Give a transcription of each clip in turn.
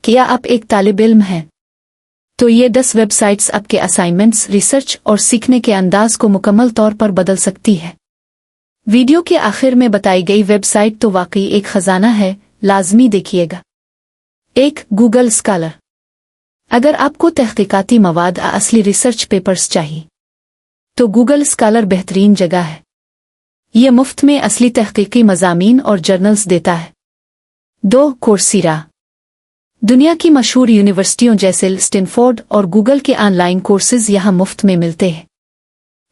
क्या आप एक तालिब इल्म हैं? तो ये 10 वेबसाइट्स आपके असाइनमेंट्स, रिसर्च और सीखने के अंदाज को मुकम्मल तौर पर बदल सकती है। वीडियो के आखिर में बताई गई वेबसाइट तो वाकई एक खजाना है, लाजमी देखिएगा। 1. Google scholar. अगर आपको तहकीकाती मवाद या असली रिसर्च पेपर्स चाहिए तो गूगल स्कॉलर बेहतरीन जगह है। यह मुफ्त में असली तहकीकी मज़ामीन और जर्नल्स देता है। 2. कोर्सेरा। दुनिया की मशहूर यूनिवर्सिटियों जैसे स्टैनफोर्ड और गूगल के ऑनलाइन कोर्सेज यहाँ मुफ्त में मिलते हैं।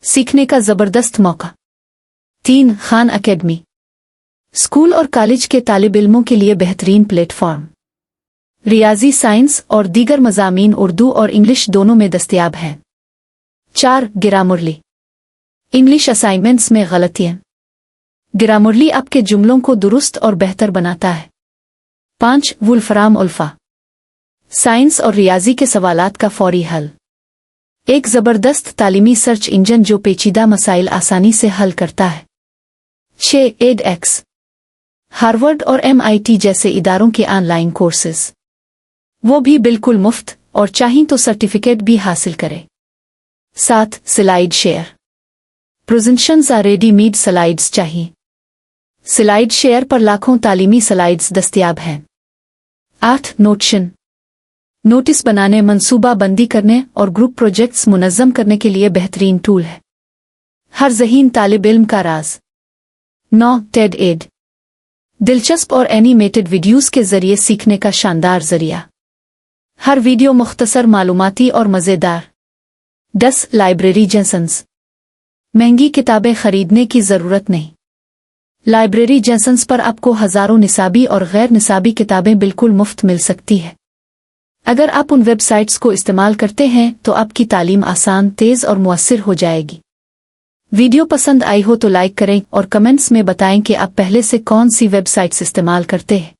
सीखने का ज़बरदस्त मौका। 3. खान अकेडमी। स्कूल और कॉलेज के तालिब इल्मों के लिए बेहतरीन प्लेटफॉर्म। रियाजी, साइंस और दीगर मज़ामीन उर्दू और इंग्लिश दोनों में दस्तयाब हैं। 4. ग्रामरली। इंग्लिश असाइनमेंट्स में गलतियाँ। ग्रामरली आपके जुमलों को दुरुस्त और बेहतर बनाता है। 5. वुल्फ्राम उल्फा। साइंस और रियाजी के सवालात का फौरी हल। एक ज़बरदस्त तालीमी सर्च इंजन जो पेचीदा मसाइल आसानी से हल करता है। 6. एडएक्स। हार्वर्ड और MIT जैसे इदारों के ऑनलाइन कोर्सेज, वो भी बिल्कुल मुफ्त, और चाहें तो सर्टिफिकेट भी हासिल करें। 7. Slide share. प्रेजेंटेशंस या रेडीमेड स्लाइड्स चाहिए? स्लाइड शेयर पर लाखों तालीमी स्लाइड्स दस्तयाब हैं। 8. नोशन। नोटिस बनाने, मंसूबा बंदी करने और ग्रुप प्रोजेक्ट्स मुनज़्ज़म करने के लिए बेहतरीन टूल है। हर ज़हीन तालिब इल्म का राज। 9. Ted add. दिलचस्प और एनिमेटेड वीडियोस के जरिए सीखने का शानदार जरिया। हर वीडियो मुख्तसर, मालूमाती और मज़ेदार। 10. Library Jason's. महंगी किताबें खरीदने की ज़रूरत नहीं। लाइब्रेरी जेसन्स पर आपको हज़ारों निसाबी और गैर निसाबी किताबें बिल्कुल मुफ्त मिल सकती है। अगर आप उन वेबसाइट्स को इस्तेमाल करते हैं तो आपकी तालीम आसान, तेज़ और मुअस्सिर हो जाएगी। वीडियो पसंद आई हो तो लाइक करें और कमेंट्स में बताएं कि आप पहले से कौन सी वेबसाइट्स इस्तेमाल करते हैं।